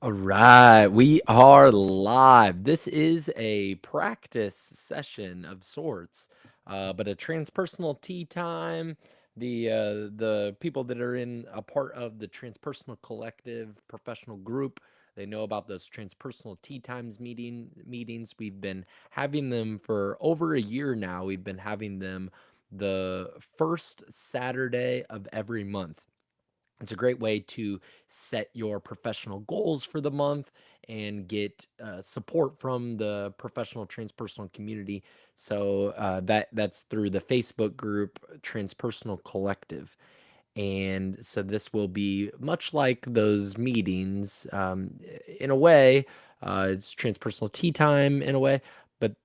All right, we are live. This is a practice session of sorts, but a transpersonal tea time. The people that are in a part of the transpersonal collective professional group, they know about those transpersonal tea times meetings. We've been having them for over a year now. We've been having them the first Saturday of every month. It's a great way to set your professional goals for the month and get support from the professional transpersonal community. So that's through the Facebook group Transpersonal Collective. And so this will be much like those meetings in a way. It's transpersonal tea time in a way. But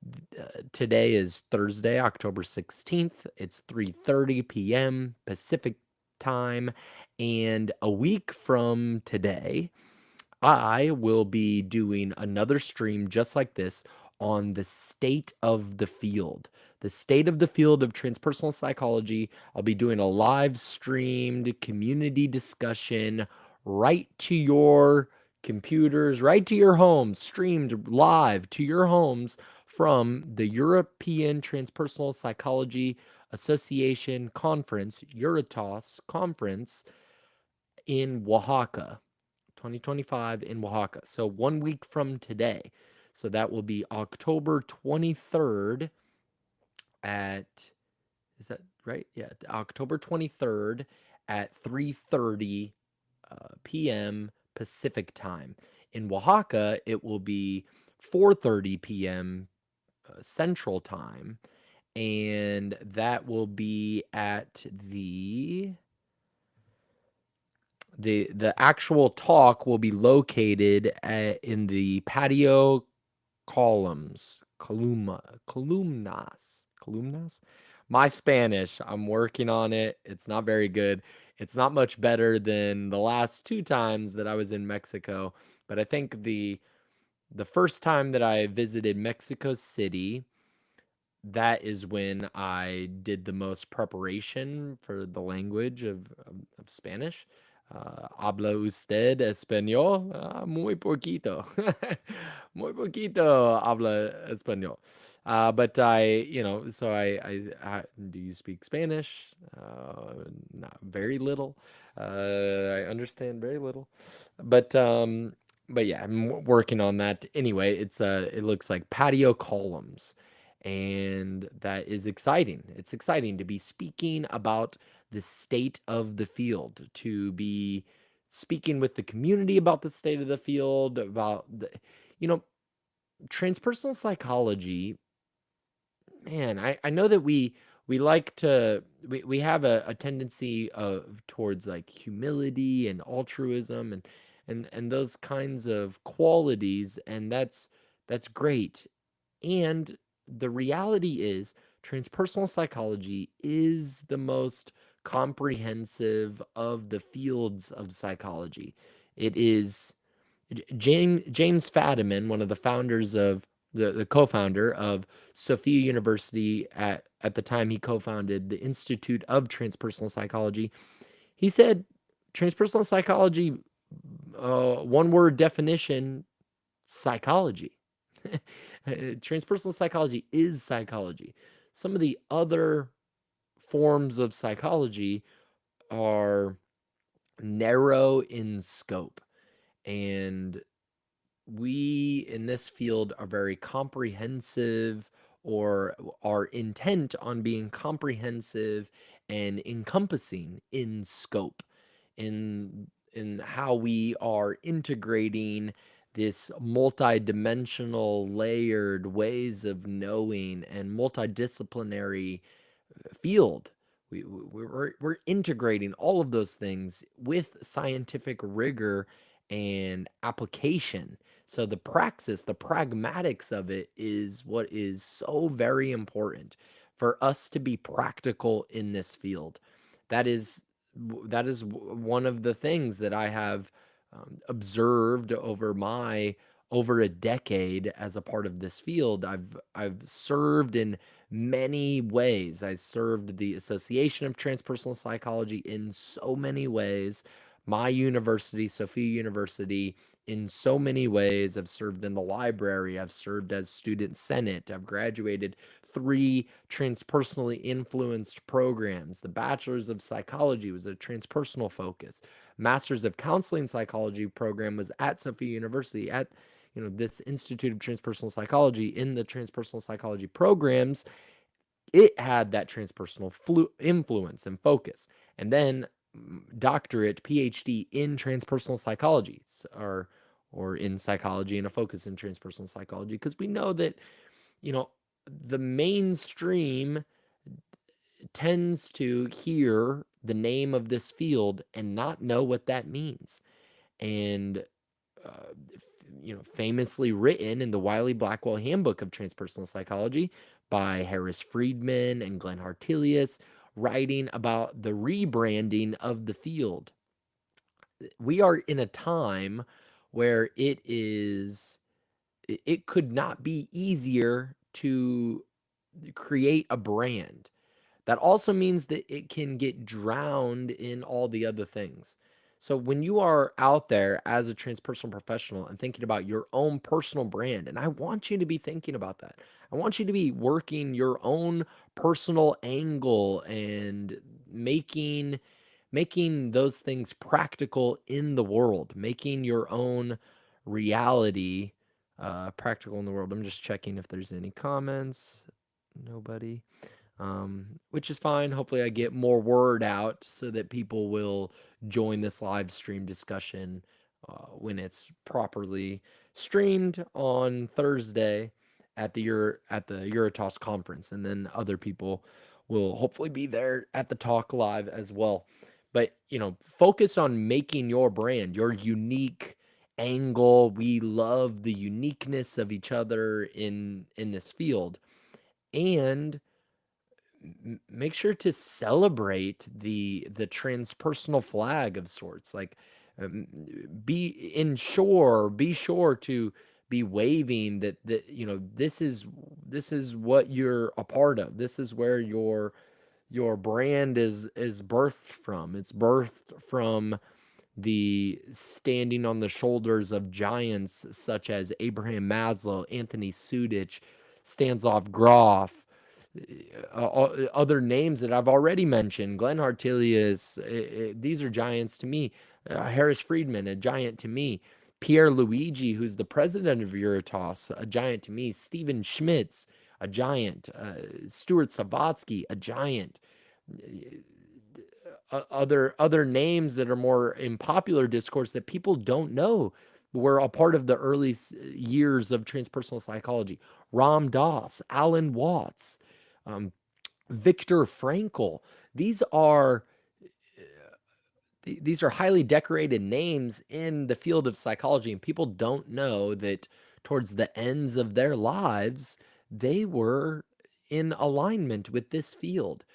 today is Thursday, October 16th. It's 3:30 p.m. Pacific time. And a week from today, I will be doing another stream just like this on the state of the field. The state of the field of transpersonal psychology. I'll be doing a live streamed community discussion right to your computers, right to your homes, streamed live to your homes from the European Transpersonal Psychology Association Conference, EUROTAS Conference in Oaxaca. 2025 in Oaxaca. So 1 week from today. So that will be October 23rd at, is that right? Yeah, October 23rd at 3:30 p.m. Pacific time. In Oaxaca, it will be 4:30 p.m. Central time, and that will be at the actual talk will be located in the patio columnas. My Spanish, I'm working on it. It's not very good. It's not much better than the last two times that I was in Mexico, but I think the first time that I visited Mexico City, that is when I did the most preparation for the language of Spanish. Habla usted español? Muy poquito. Muy poquito habla español. But do you speak Spanish? Not very little. I understand very little. But but yeah, I'm working on that. Anyway, it looks like patio columns, and that is exciting. It's exciting to be speaking about the state of the field, to be speaking with the community about the state of the field, about you know, transpersonal psychology. Man, I know that we like to we have a tendency of towards like humility and altruism and those kinds of qualities, and that's great. And the reality is, transpersonal psychology is the most comprehensive of the fields of psychology. It is James Fadiman, one of the founders of the co-founder of Sophia University at the time he co-founded the Institute of Transpersonal Psychology. He said transpersonal psychology, one word definition, psychology. Transpersonal psychology is psychology. Some of the other forms of psychology are narrow in scope. And we in this field are very comprehensive, or are intent on being comprehensive and encompassing in scope, in how we are integrating this multidimensional layered ways of knowing and multidisciplinary field. We're integrating all of those things with scientific rigor and application. So the praxis, the pragmatics of it is what is so very important for us to be practical in this field. That is one of the things that I have observed over a decade as a part of this field. I've served in many ways. I served the Association of Transpersonal Psychology in so many ways. My university, Sophia University, in so many ways. I've served in the library, I've served as student senate, I've graduated 3 transpersonally influenced programs. The Bachelor's of Psychology was a transpersonal focus. Master's of Counseling Psychology program was at Sophia University at this Institute of Transpersonal Psychology. In the transpersonal psychology programs, it had that transpersonal influence and focus. And then doctorate, PhD in transpersonal psychology, or in psychology and a focus in transpersonal psychology, because we know that you know the mainstream tends to hear the name of this field and not know what that means. And famously written in the Wiley Blackwell Handbook of Transpersonal Psychology by Harris Friedman and Glenn Hartelius, writing about the rebranding of the field. We are in a time where it could not be easier to create a brand. That also means that it can get drowned in all the other things. So when you are out there as a transpersonal professional and thinking about your own personal brand, and I want you to be thinking about that. I want you to be working your own personal angle and making those things practical in the world, making your own reality practical in the world. I'm just checking if there's any comments. Nobody, which is fine. Hopefully, I get more word out so that people will join this live stream discussion when it's properly streamed on Thursday at the EUROTAS conference, and then other people will hopefully be there at the talk live as well. But focus on making your brand, your unique angle. We love the uniqueness of each other in this field, and make sure to celebrate the transpersonal flag of sorts. Like, um, be sure to be waving that this is what you're a part of. This is where your brand is birthed from. It's birthed from the standing on the shoulders of giants such as Abraham Maslow, Anthony Sudich, Stanislav Grof, other names that I've already mentioned, Glenn Hartelius. These are giants to me. Harris Friedman, a giant to me. Pierre Luigi, who's the president of EUROTAS, a giant to me. Stephen Schmitz, a giant. Stuart Savatsky, a giant. Other names that are more in popular discourse that people don't know were a part of the early years of transpersonal psychology. Ram Dass, Alan Watts, um, Viktor Frankl. These are highly decorated names in the field of psychology, and people don't know that towards the ends of their lives, they were in alignment with this field.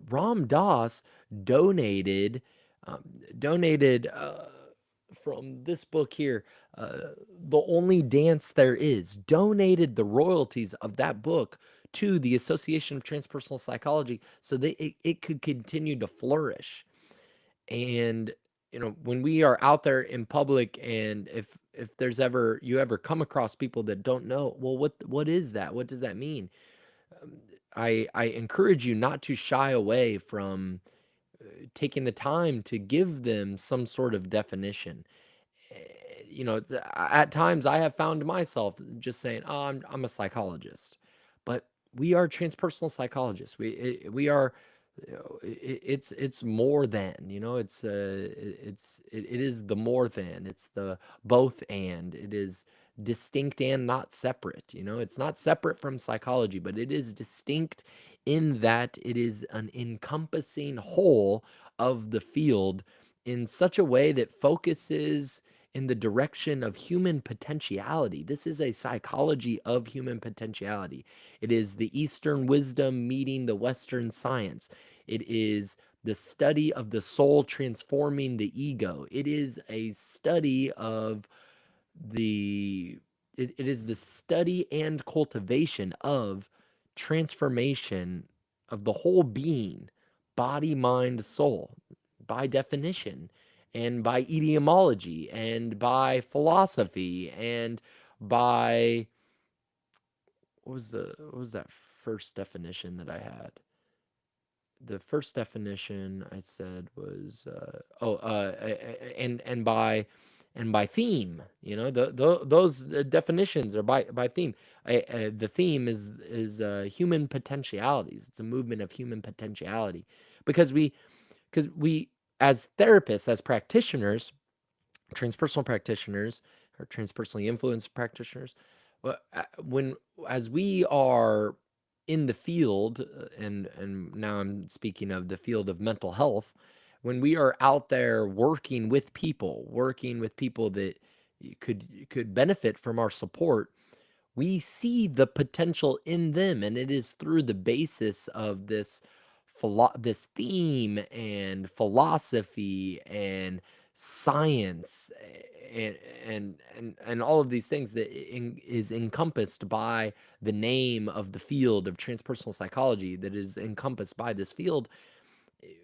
Ram Dass donated donated from this book here, The Only Dance There Is, donated the royalties of that book to the Association of Transpersonal Psychology so that it could continue to flourish. And when we are out there in public, and if there's ever you ever come across people that don't know, well, what is that? What does that mean? I encourage you not to shy away from taking the time to give them some sort of definition. At times I have found myself just saying, "Oh, I'm a psychologist," but we are transpersonal psychologists. We are. It's more than. It is the more than. It's the both and. It is distinct and not separate. It's not separate from psychology, but it is distinct in that it is an encompassing whole of the field in such a way that focuses in the direction of human potentiality. This is a psychology of human potentiality. It is the Eastern wisdom meeting the Western science. It is the study of the soul transforming the ego. It is a study of it is the study and cultivation of transformation of the whole being, body, mind, soul, by definition. and by etiology and by philosophy and by what was that first definition that I had? The first definition I said was and by theme. You know, those definitions are by theme. The theme is human potentialities. It's a movement of human potentiality because we as therapists, as practitioners, transpersonal practitioners or transpersonally influenced practitioners, when as we are in the field, and now I'm speaking of the field of mental health, when we are out there working with people that could benefit from our support, we see the potential in them, and it is through the basis of this theme and philosophy and science and all of these things that is encompassed by the name of the field of transpersonal psychology, that is encompassed by this field.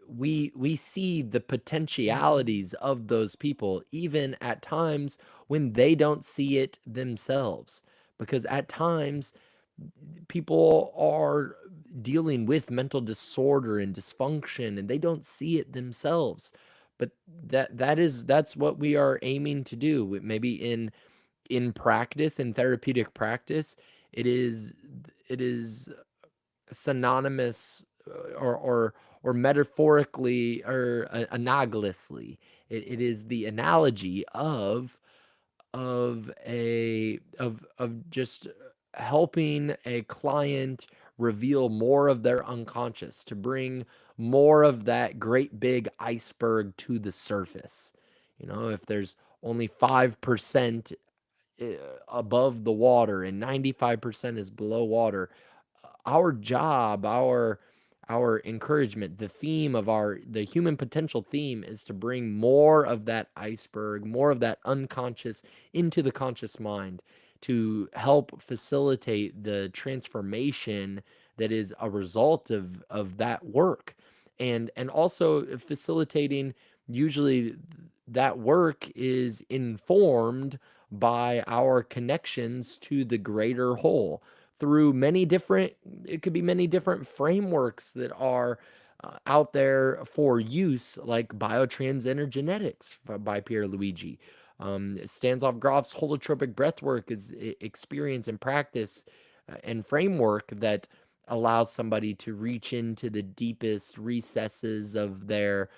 We see the potentialities of those people even at times when they don't see it themselves, because at times people are dealing with mental disorder and dysfunction and they don't see it themselves, but that's what we are aiming to do. Maybe in practice, in therapeutic practice, it is synonymous, or metaphorically, or analogously, it is the analogy of just helping a client reveal more of their unconscious, to bring more of that great big iceberg to the surface. You know, if there's only 5% above the water and 95% is below water, our job, our encouragement, the theme of the human potential theme is to bring more of that iceberg, more of that unconscious into the conscious mind, to help facilitate the transformation that is a result of that work, and also facilitating. Usually that work is informed by our connections to the greater whole through many different, it could be many different frameworks that are out there for use, like biotransgender genetics by Pierluigi. Stanislav Grof's holotropic breathwork is experience and practice and framework that allows somebody to reach into the deepest recesses of their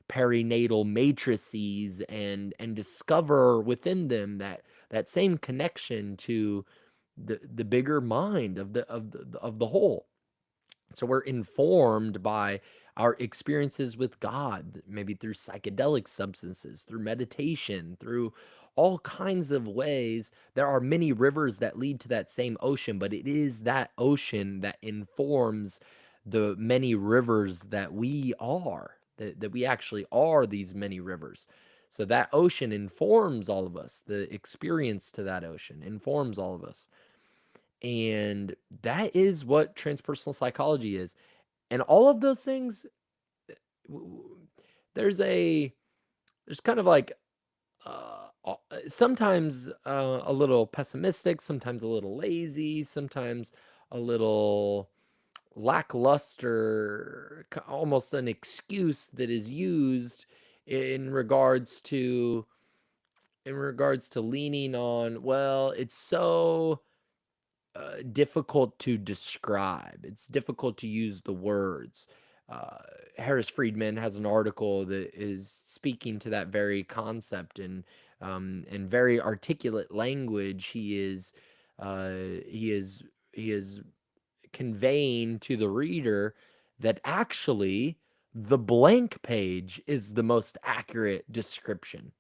perinatal matrices and discover within them that same connection to the bigger mind of the whole. So we're informed by our experiences with God, maybe through psychedelic substances, through meditation, through all kinds of ways. There are many rivers that lead to that same ocean, but it is that ocean that informs the many rivers that we are, that we actually are these many rivers. So that ocean informs all of us. The experience to that ocean informs all of us. And that is what transpersonal psychology is. And all of those things, there's there's kind of like sometimes a little pessimistic, sometimes a little lazy, sometimes a little lackluster, almost an excuse that is used in regards to leaning on, well, it's so difficult to describe. It's difficult to use the words. Uh, Harris Friedman has an article that is speaking to that very concept, and in very articulate language, uh, he is he is conveying to the reader that actually the blank page is the most accurate description.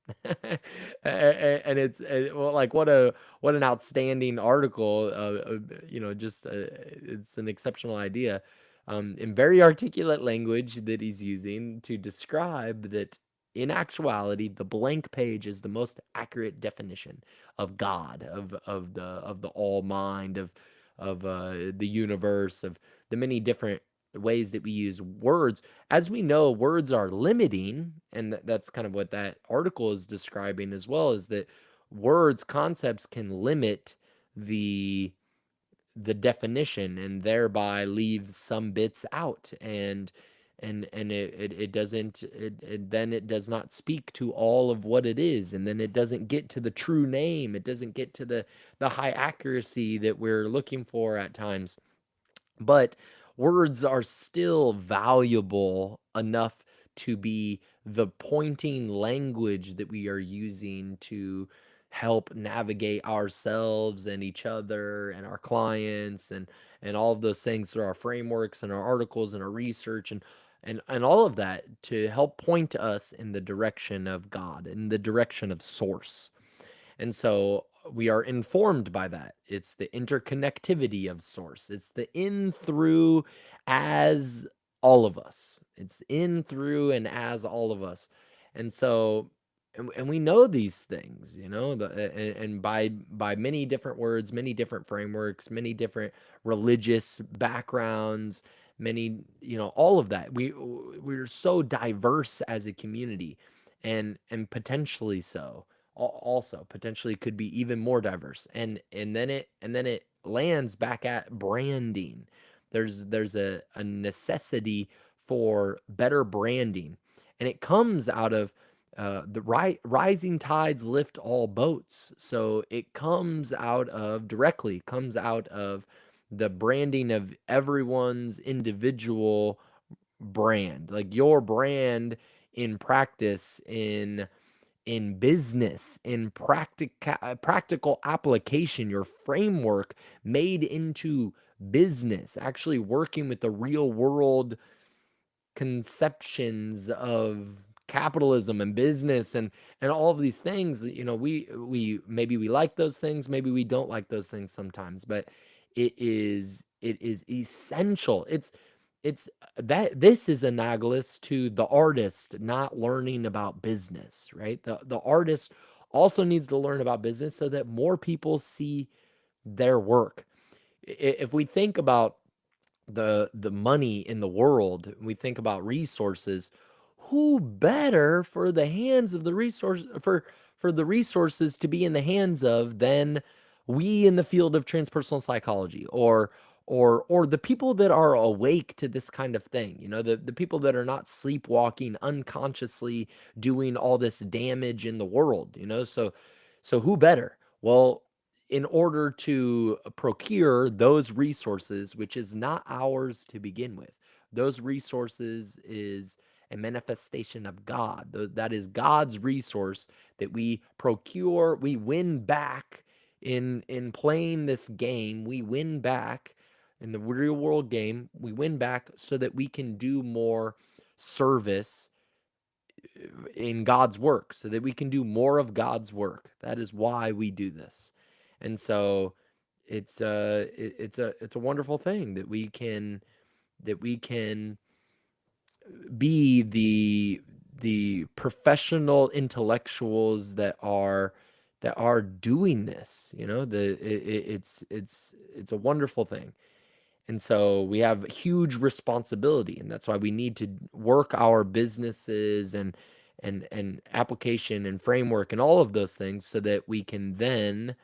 And it's well, like, what an outstanding article. Just it's an exceptional idea, in very articulate language that he's using to describe that in actuality the blank page is the most accurate definition of God, of the all mind, of the universe, of the many different ways that we use words. As we know, words are limiting, and that's kind of what that article is describing as well, is that words, concepts can limit the the definition and thereby leave some bits out, and it doesn't then it does not speak to all of what it is, and then it doesn't get to the true name, it doesn't get to the high accuracy that we're looking for at times. But words are still valuable enough to be the pointing language that we are using to help navigate ourselves and each other and our clients, and all of those things through our frameworks and our articles and our research, and all of that to help point us in the direction of God, in the direction of source. And so we are informed by that. It's the interconnectivity of source. It's the in, through, as all of us. It's in, through, and as all of us. And so, and we know these things, and by many different words, many different frameworks, many different religious backgrounds, many, all of that. We're so diverse as a community, and potentially so also potentially could be even more diverse, and then it lands back at branding. There's a necessity for better branding, and it comes out of rising tides lift all boats. So it comes out of the branding of everyone's individual brand, like your brand in practice, in business, in practical application, your framework made into business, actually working with the real world conceptions of capitalism and business, and all of these things. We maybe we like those things, maybe we don't like those things sometimes, but it is essential. It's that this is analogous to the artist not learning about business, right? The artist also needs to learn about business so that more people see their work. If we think about the money in the world, we think about resources, who better for the hands of the resource for the resources to be in the hands of than we in the field of transpersonal psychology, or the people that are awake to this kind of thing, the people that are not sleepwalking unconsciously doing all this damage in the world, so who better? Well, in order to procure those resources, which is not ours to begin with. Those resources is a manifestation of God. That is God's resource that we procure, we win back in playing this game. We win back in the real world game. We win back so that we can do more service in God's work, so that we can do more of God's work. That is why we do this. And so it's a wonderful thing that we can be the professional intellectuals that are doing this. It's a wonderful thing. And so we have huge responsibility, and that's why we need to work our businesses and application and framework and all of those things so that we can then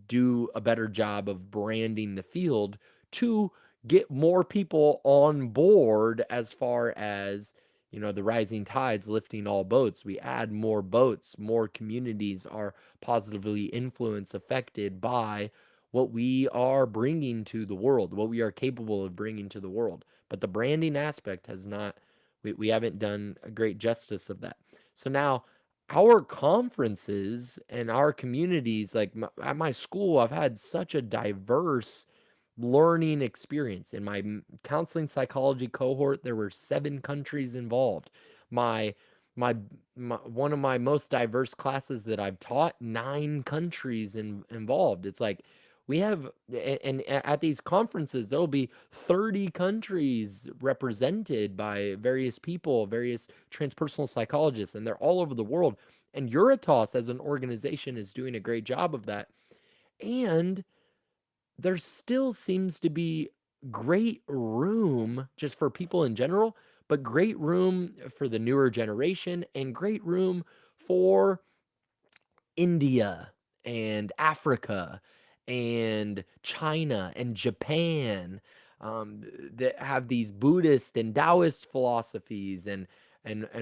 do a better job of branding the field to get more people on board. As far as the rising tides lifting all boats, we add more boats, more communities are positively influenced, affected by what we are bringing to the world, what we are capable of bringing to the world. But the branding aspect has not, we haven't done a great justice of that. So now our conferences and our communities, like at my school, I've had such a diverse learning experience. In my counseling psychology cohort, there were 7 countries involved. My my, one of my most diverse classes that I've taught, 9 countries involved. It's like we have, and at these conferences, there'll be 30 countries represented by various people, various transpersonal psychologists, and they're all over the world. And EUROTAS as an organization is doing a great job of that. And there still seems to be great room just for people in general, but great room for the newer generation and great room for India and Africa and China and Japan, that have these Buddhist and Taoist philosophies and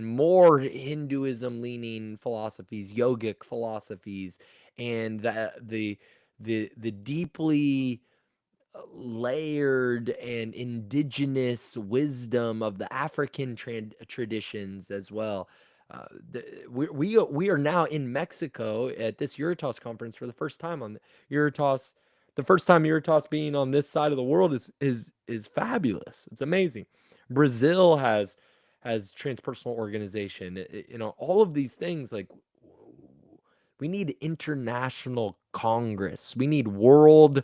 more Hinduism leaning philosophies, yogic philosophies, and the deeply layered and indigenous wisdom of the African traditions as well. We are now in Mexico at this EUROTAS conference for the first time on the EUROTAS. The first time EUROTAS being on this side of the world is fabulous. It's amazing. Brazil has transpersonal organization. All of these things, like, we need international congress. We need world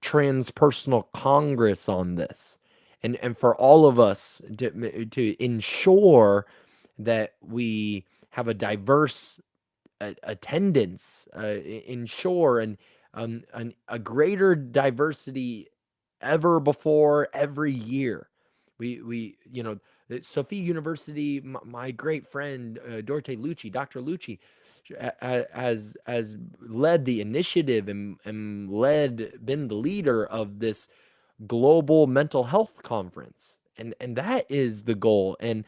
transpersonal congress on this. And for all of us to ensure that we have a diverse attendance, ensure a greater diversity ever before every year. Sophia University, my great friend Dorte Lucci, Dr. Lucci, has led the initiative and been the leader of this global mental health conference, and that is the goal, and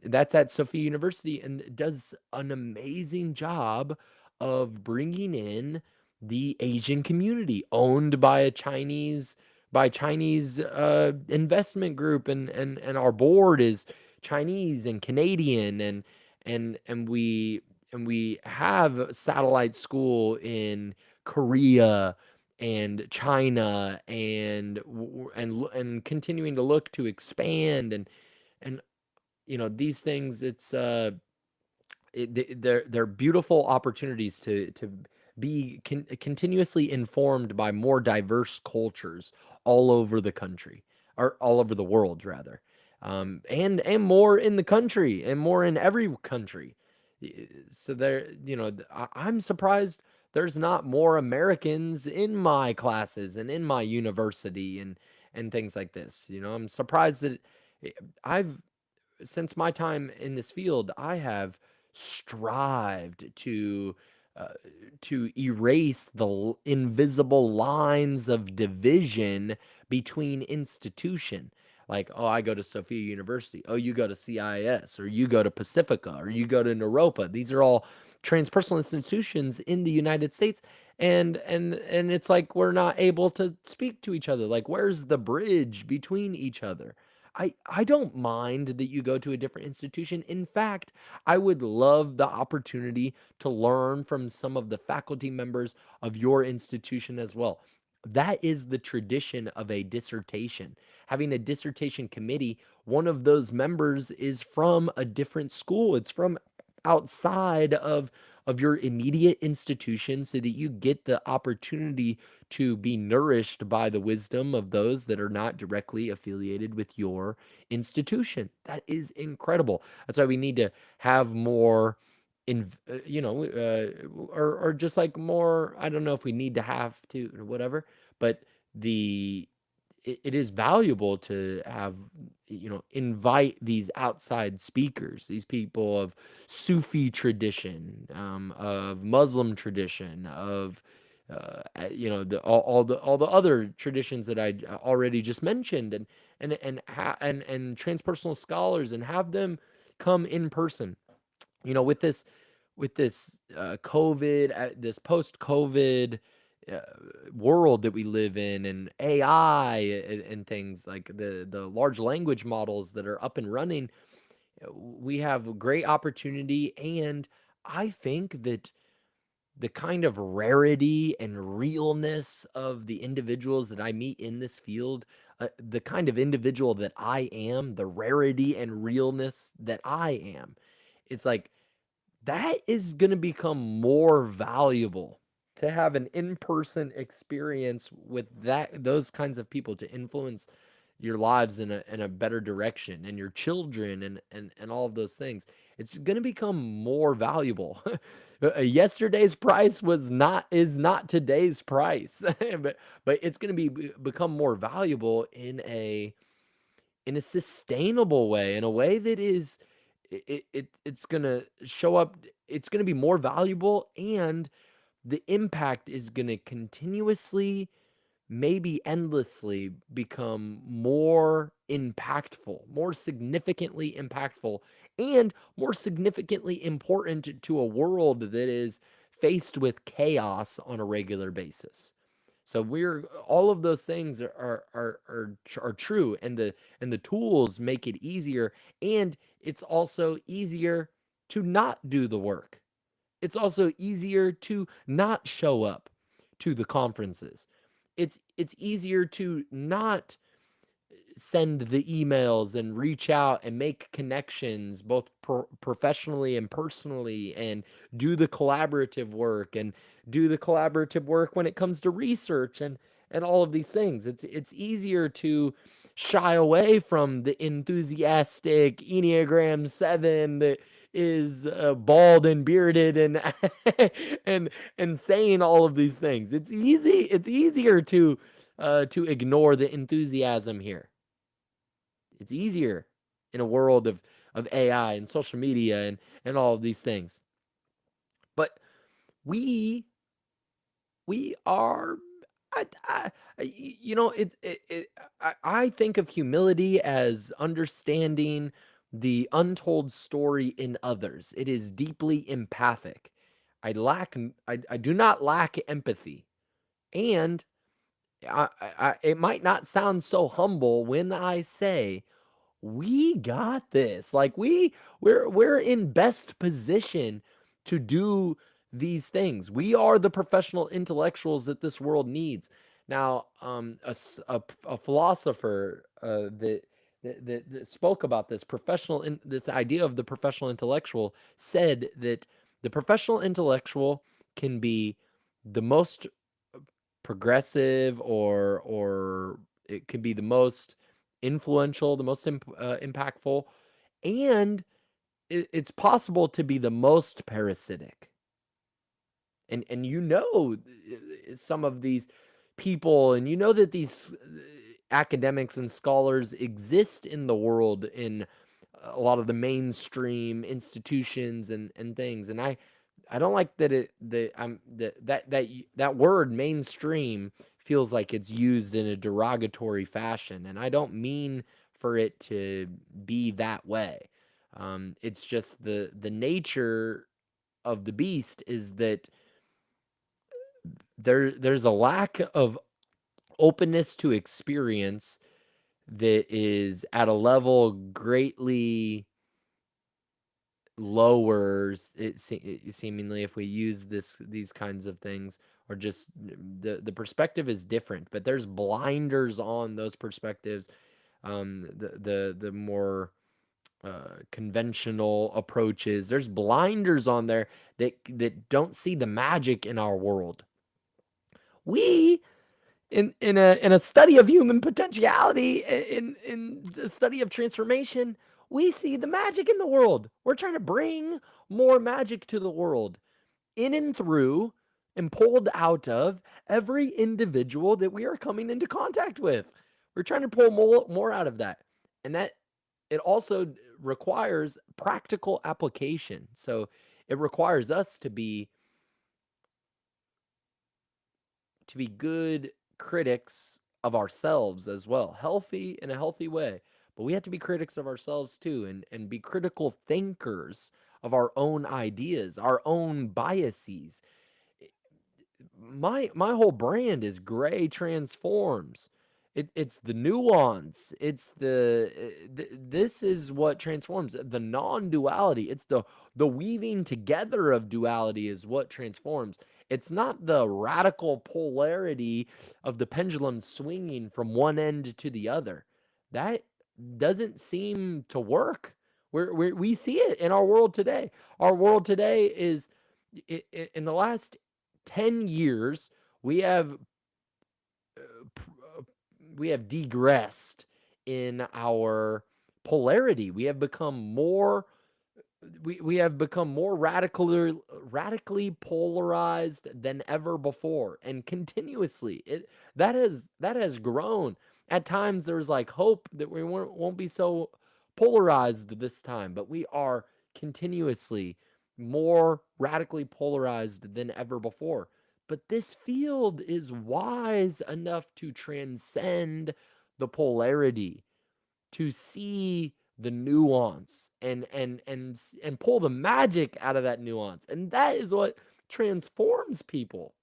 that's at Sophia University, and does an amazing job of bringing in the Asian community, owned by Chinese investment group, and our board is Chinese and Canadian, and we have satellite school in Korea and China, and continuing to look to expand, and these things. They're beautiful opportunities to be continuously informed by more diverse cultures all over the country, or all over the world rather, and more in the country and more in every country. So I'm surprised there's not more Americans in my classes and in my university, and things like this. I'm surprised that I've since my time in this field, I have strived uh, to erase the invisible lines of division between institution. Like, oh, I go to Sophia University. Oh, you go to CIS, or you go to Pacifica, or you go to Naropa. These are all transpersonal institutions in the United States, and it's like we're not able to speak to each other. Like, where's the bridge between each other? I don't mind that you go to a different institution. In fact, I would love the opportunity to learn from some of the faculty members of your institution as well. That is the tradition of a dissertation. Having a dissertation committee, one of those members is from a different school. It's from outside of your immediate institution, so that you get the opportunity to be nourished by the wisdom of those that are not directly affiliated with your institution. That is incredible. That's why we need to have more in or just like more. I don't know if we need to have to or whatever, but the it is valuable to have, invite these outside speakers, these people of Sufi tradition, of Muslim tradition, of all the other traditions that I already just mentioned, and transpersonal scholars, and have them come in person. With this COVID, this post-COVID uh, world that we live in, and AI, and things like the large language models that are up and running, we have a great opportunity. And I think that the kind of rarity and realness of the individuals that I meet in this field, the kind of individual that I am, the rarity and realness that I am, it's like that is going to become more valuable, to have an in-person experience with those kinds of people, to influence your lives in a better direction, and your children, and all of those things. It's going to become more valuable. Yesterday's price was not is not today's price, but it's going to become more valuable in a sustainable way, in a way that is it's going to show up. It's going to be more valuable, and the impact is going to continuously, maybe endlessly, become more impactful, more significantly impactful, and more significantly important to a world that is faced with chaos on a regular basis. So we're all of those things are true, and the tools make it easier, and it's also easier to not do the work. It's also easier to not show up to the conferences. It's easier to not send the emails and reach out and make connections, both professionally and personally, and do the collaborative work, and do the collaborative work when it comes to research, and all of these things. It's easier to shy away from the enthusiastic Enneagram 7 that is bald and bearded and and and saying all of these things. It's easier to ignore the enthusiasm here. It's easier in a world of AI and social media and all of these things. But we we are I think of humility as understanding the untold story in others. It is deeply empathic. I do not lack empathy. And it might not sound so humble when I say we got this. Like we're in best position to do these things. We are the professional intellectuals that this world needs. Now, a philosopher that spoke about this this idea of the professional intellectual said that the professional intellectual can be the most progressive, or it can be the most influential, the most impactful, and it's possible to be the most parasitic. And some of these people, and that these academics and scholars exist in the world, in a lot of the mainstream institutions and things. And I don't like that that word mainstream feels like it's used in a derogatory fashion, and I don't mean for it to be that way. It's just the nature of the beast is that there's a lack of openness to experience that is at a level greatly lowers seemingly, if we use these kinds of things, or just the perspective is different, but there's blinders on those perspectives. The more conventional approaches, there's blinders on there that don't see the magic in our world. We in a study of human potentiality, in the study of transformation, we see the magic in the world. We're trying to bring more magic to the world, in and through and pulled out of every individual that we are coming into contact with. We're trying to pull more out of that. And that it also requires practical application. So it requires us to be good critics of ourselves as well, healthy, in a healthy way. But we have to be critics of ourselves too, and be critical thinkers of our own ideas, our own biases. My whole brand is Gray Transforms. It's the nuance. It's this is what transforms, the non-duality. It's the weaving together of duality is what transforms. It's not the radical polarity of the pendulum swinging from one end to the other. That doesn't seem to work. We see it in our world today. Our world today is, in the last 10 years, we have uh, we have degressed in our polarity. We have become more radically polarized than ever before, and continuously that has grown. At times there's like hope that we won't be so polarized this time, but we are continuously more radically polarized than ever before. But this field is wise enough to transcend the polarity, to see the nuance and pull the magic out of that nuance. And that is what transforms people.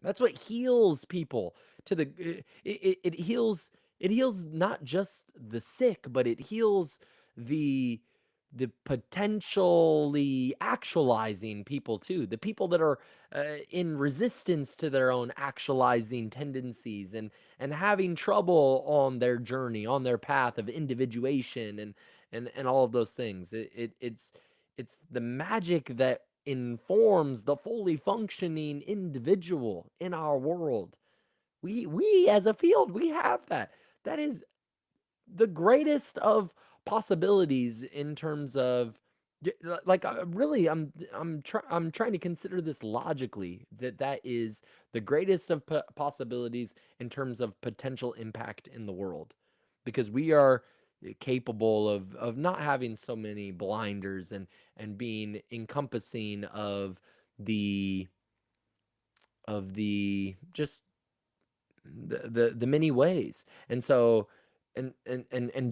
That's what heals people to the it heals, it heals not just the sick, but it heals the potentially actualizing people too. The people that are in resistance to their own actualizing tendencies and having trouble on their journey, on their path of individuation and all of those things. It's the magic that informs the fully functioning individual in our world. We as a field, we have that. That is the greatest of possibilities in terms of like really I'm trying to consider this logically, that is the greatest of possibilities in terms of potential impact in the world, because we are capable of not having so many blinders and being encompassing the of the just the many ways. And so and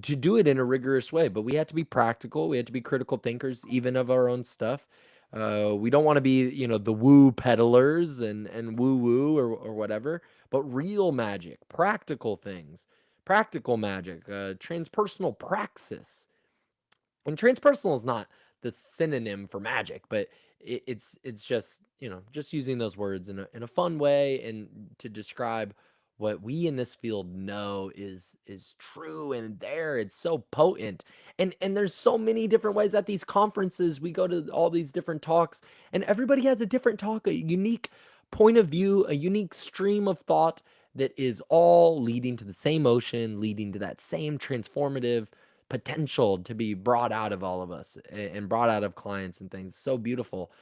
to do it in a rigorous way, but we have to be practical, we have to be critical thinkers even of our own stuff. We don't want to be, the woo peddlers and woo woo or whatever, but real magic, practical things, practical magic, transpersonal praxis. And transpersonal is not the synonym for magic, but it's just, just using those words in a fun way and to describe what we in this field know is true and there. It's so potent. And there's so many different ways. At these conferences we go to, all these different talks, and everybody has a different talk, a unique point of view, a unique stream of thought that is all leading to the same ocean, leading to that same transformative potential to be brought out of all of us and brought out of clients and things. So beautiful.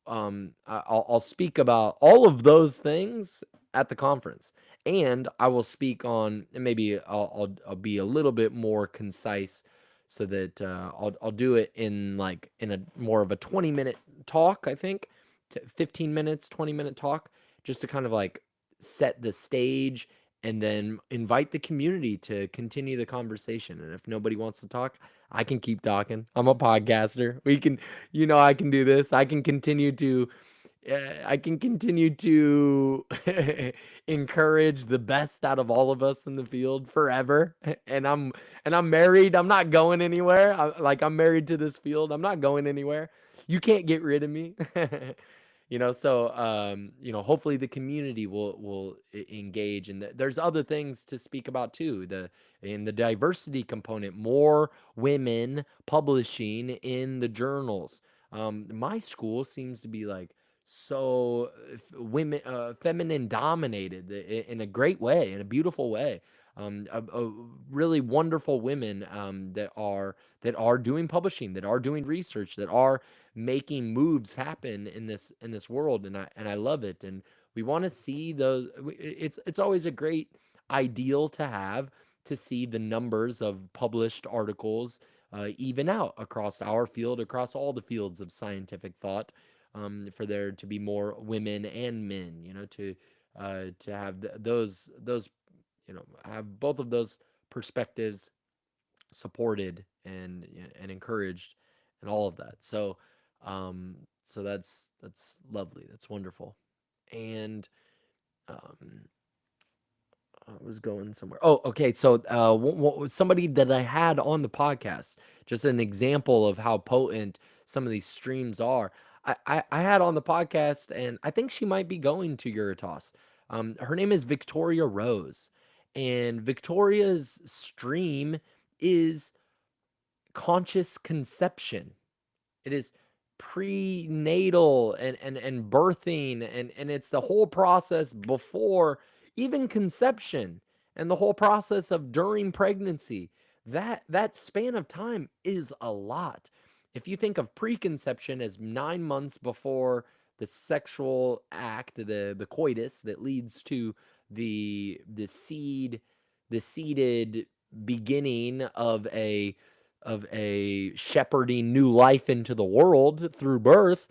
I'll speak about all of those things at the conference, and I will speak on, and maybe I'll be a little bit more concise so that I'll do it in a more of a 20-minute talk, I think, 15 minutes, 20-minute talk, just to kind of like set the stage and then invite the community to continue the conversation. And if nobody wants to talk, I can keep talking. I'm a podcaster. We can, I can do this. I can continue to encourage the best out of all of us in the field forever. And I'm married. I'm not going anywhere. I'm married to this field. I'm not going anywhere. You can't get rid of me. So hopefully the community will engage, and there's other things to speak about too, in the diversity component, more women publishing in the journals. My school seems to be like so women, feminine dominated in a great way, in a beautiful way. Really wonderful women that are doing publishing, that are doing research, that are making moves happen in this world, and I love it. And we want to see those. It's always a great ideal to have, to see the numbers of published articles even out across our field, across all the fields of scientific thought, for there to be more women and men, to have those have both of those perspectives supported and encouraged and all of that. So that's lovely. That's wonderful. And um I was going somewhere. Oh, okay. So somebody that I had on the podcast, just an example of how potent some of these streams are. I had on the podcast, and I think she might be going to EUROTAS. Her name is Victoria Rose, and Victoria's stream is conscious conception. It is prenatal and birthing, and it's the whole process before even conception. and the whole process of during pregnancy. That span of time is a lot. If you think of preconception as 9 months before the sexual act, the coitus that leads to the seed, the seeded beginning of a shepherding new life into the world through birth.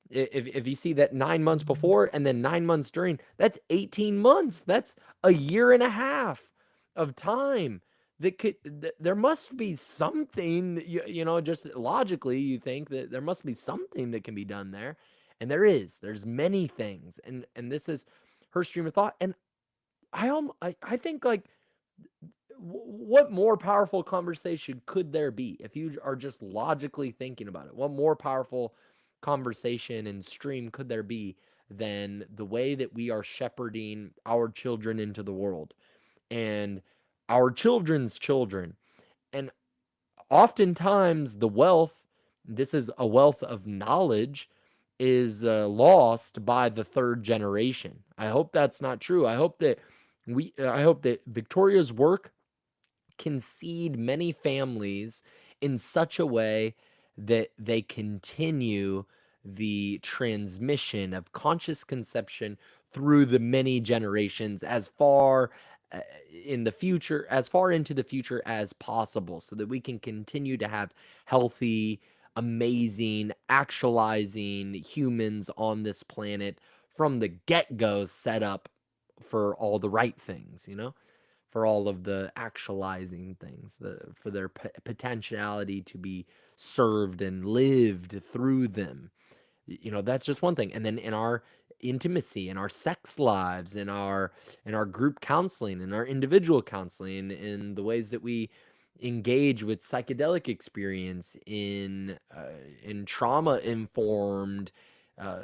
If you see that 9 months before and then 9 months during, that's 18 months. That's a year and a half of time that could, there must be something, just logically, you think that there must be something that can be done there. And there's many things. And this is her stream of thought. And I think, like, what more powerful conversation could there be if you are just logically thinking about it? What more powerful conversation and stream could there be than the way that we are shepherding our children into the world and our children's children? And oftentimes, the wealth, this is a wealth of knowledge, is lost by the third generation. I hope that's not true. I hope that Victoria's work can seed many families in such a way that they continue the transmission of conscious conception through the many generations uh, as far into the future as possible, so that we can continue to have healthy, amazing, actualizing humans on this planet from the get-go, set up for all the right things, for all of the actualizing things, for their potentiality to be served and lived through them. That's just one thing. And then in our intimacy, in our sex lives, in our group counseling, in our individual counseling, in the ways that we engage with psychedelic experience, in trauma informed uh,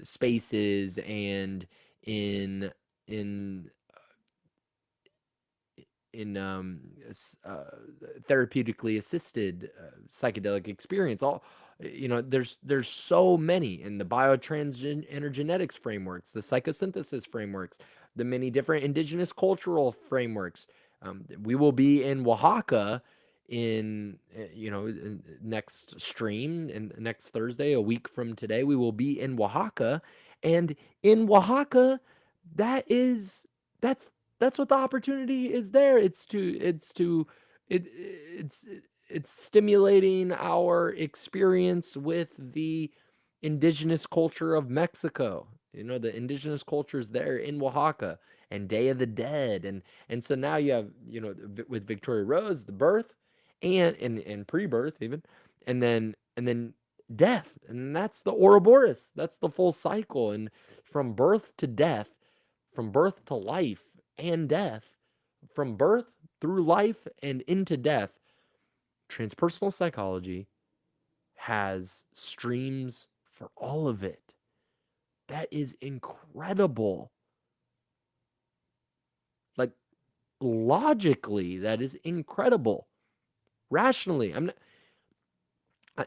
spaces, and in in therapeutically assisted psychedelic experience. There's so many in the biotransgenetics frameworks, the psychosynthesis frameworks, the many different indigenous cultural frameworks. We will be in Oaxaca next stream, and next Thursday, a week from today. We will be in Oaxaca, and in Oaxaca, that is that's that's what the opportunity is there. It's stimulating our experience with the indigenous culture of Mexico. The indigenous cultures there in Oaxaca, and Day of the Dead, and so now you have, with Victoria Rose, the birth, and pre-birth even, and then death, and that's the Ouroboros. That's the full cycle, and from birth to death, from birth to life and death, from birth through life and into death, transpersonal psychology has streams for all of it. That is incredible. Like, logically, that is incredible. Rationally, I'm not, I,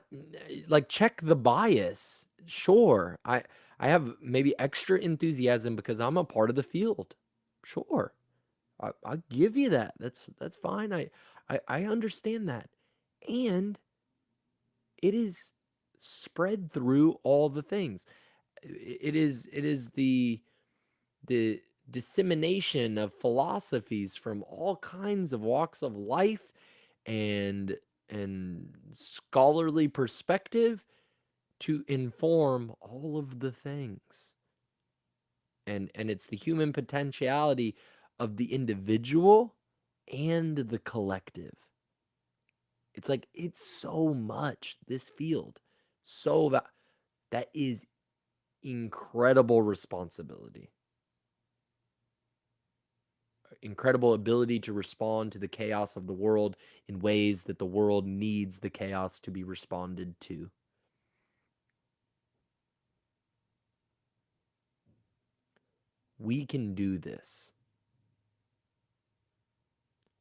like, check the bias. Sure, I have maybe extra enthusiasm because I'm a part of the field. Sure, I'll give you that. That's fine. I understand that, and it is spread through all the things. It is the dissemination of philosophies from all kinds of walks of life, and scholarly perspective, to inform all of the things. And it's the human potentiality of the individual and the collective. It's like, it's so much, this field. That is incredible responsibility. Incredible ability to respond to the chaos of the world in ways that the world needs the chaos to be responded to. We can do this.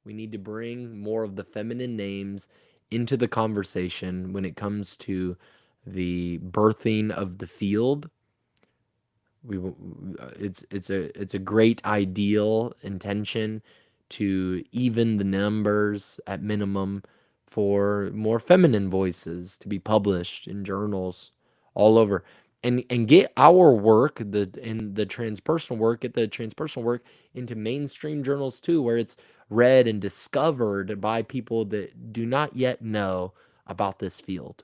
We need to bring more of the feminine names into the conversation when it comes to the birthing of the field. It's a great ideal intention to even the numbers at minimum for more feminine voices to be published in journals all over, and get our work, the transpersonal work, get the transpersonal work into mainstream journals too, where it's read and discovered by people that do not yet know about this field,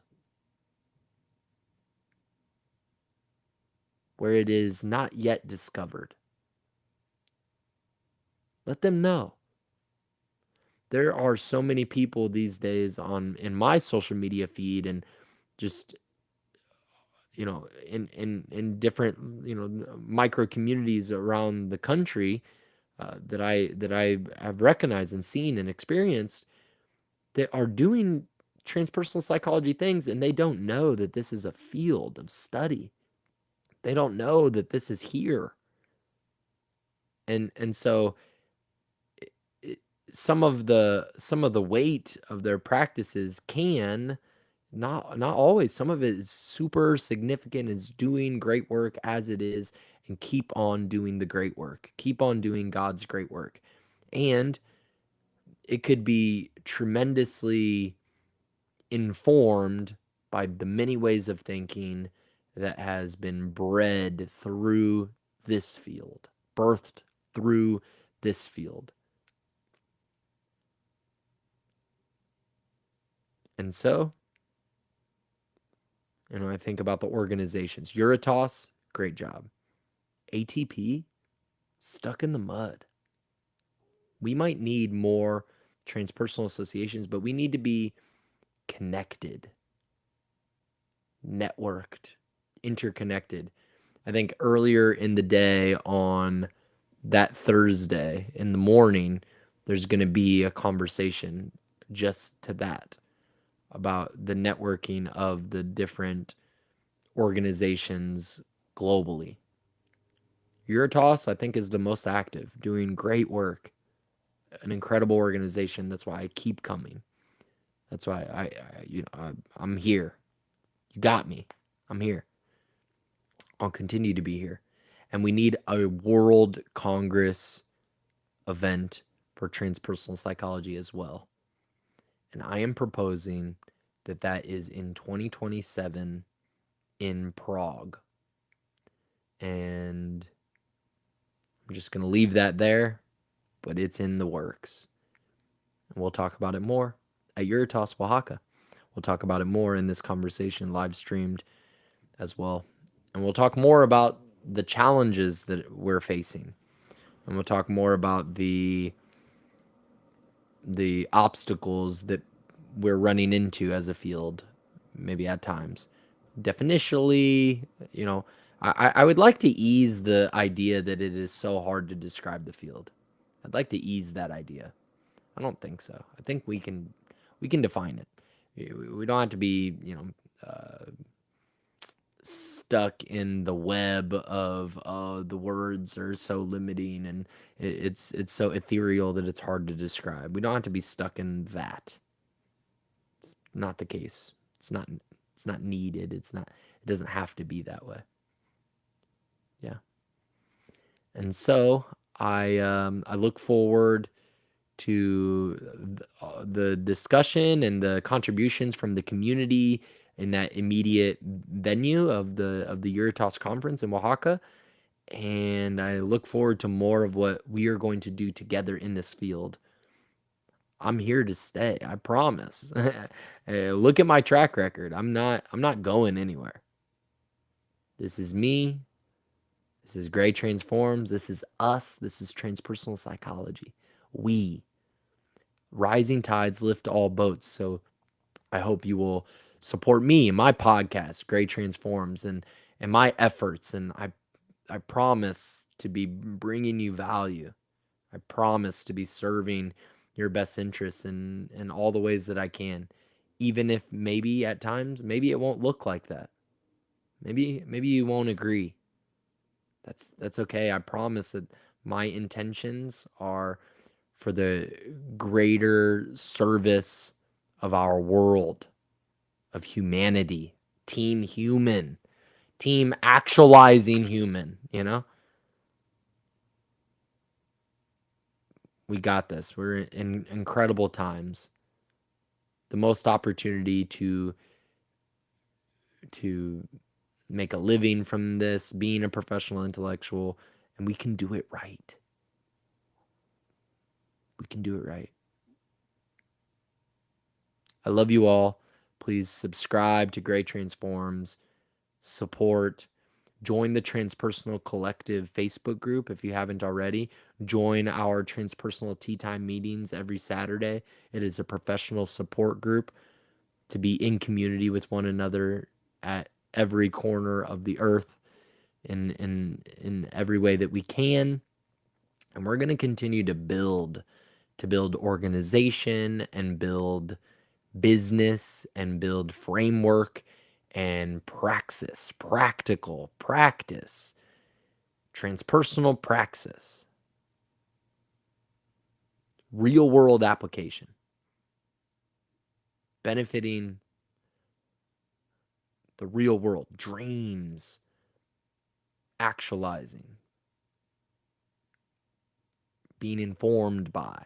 where it is not yet discovered. Let them know. There are so many people these days in my social media feed, and just in different micro communities around the country, that I have recognized and seen and experienced, that are doing transpersonal psychology things, and they don't know that this is a field of study. They don't know that this is here. And so it, some of the weight of their practices can not always, some of it is super significant, is doing great work as it is, and keep on doing the great work, keep on doing God's great work. And it could be tremendously informed by the many ways of thinking that has been bred through this field, birthed through this field. And so, I think about the organizations. EUROTAS, great job. ATP, stuck in the mud. We might need more transpersonal associations, but we need to be connected, networked, interconnected. I think earlier in the day, on that Thursday in the morning, there's going to be a conversation just to that, about the networking of the different organizations globally. EUROTAS, I think, is the most active, doing great work, an incredible organization. That's why I keep coming. That's why I'm here. You got me. I'm here. I'll continue to be here. And we need a World Congress event for transpersonal psychology as well. And I am proposing that is in 2027 in Prague. And I'm just going to leave that there, but it's in the works. And we'll talk about it more at EUROTAS, Oaxaca. We'll talk about it more in this conversation, live streamed as well. And we'll talk more about the challenges that we're facing. And we'll talk more about the obstacles that we're running into as a field, maybe at times. Definitionally, I would like to ease the idea that it is so hard to describe the field. I'd like to ease that idea. I don't think so. I think we can define it. We don't have to be, stuck in the web of the words are so limiting, and it's so ethereal that it's hard to describe. We don't have to be stuck in that. It's not the case. It's not needed. It doesn't have to be that way. Yeah. And so I look forward to the discussion and the contributions from the community in that immediate venue of the EUROTAS conference in Oaxaca. And I look forward to more of what we are going to do together in this field. I'm here to stay, I promise. Look at my track record. I'm not going anywhere. This is me. This is Gray Transforms. This is us. This is transpersonal psychology. We. Rising tides lift all boats. So I hope you will support me and my podcast, Gray Transforms, and my efforts. And I promise to be bringing you value. I promise to be serving your best interests in all the ways that I can, even if maybe at times, maybe it won't look like that. Maybe you won't agree. That's okay. I promise that my intentions are for the greater service of our world, of humanity, team human, team actualizing human, We got this. We're in incredible times. The most opportunity to make a living from this, being a professional intellectual, and we can do it right. We can do it right. I love you all. Please subscribe to Gray Transforms, support, join the Transpersonal Collective Facebook group if you haven't already. Join our Transpersonal Tea Time meetings every Saturday. It is a professional support group to be in community with one another at every corner of the earth in every way that we can. And we're going to continue to build organization and build business and build framework and praxis, practical practice, transpersonal praxis, real world application, benefiting the real world, dreams, actualizing, being informed by.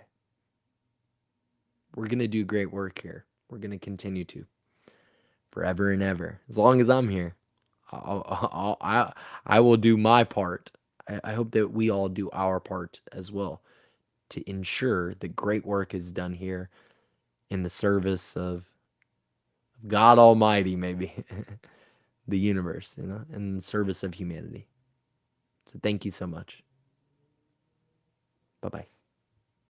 We're going to do great work here. We're going to continue to forever and ever. As long as I'm here, I will do my part. I hope that we all do our part as well to ensure that great work is done here in the service of God Almighty, maybe the universe, in the service of humanity. So thank you so much. Bye bye.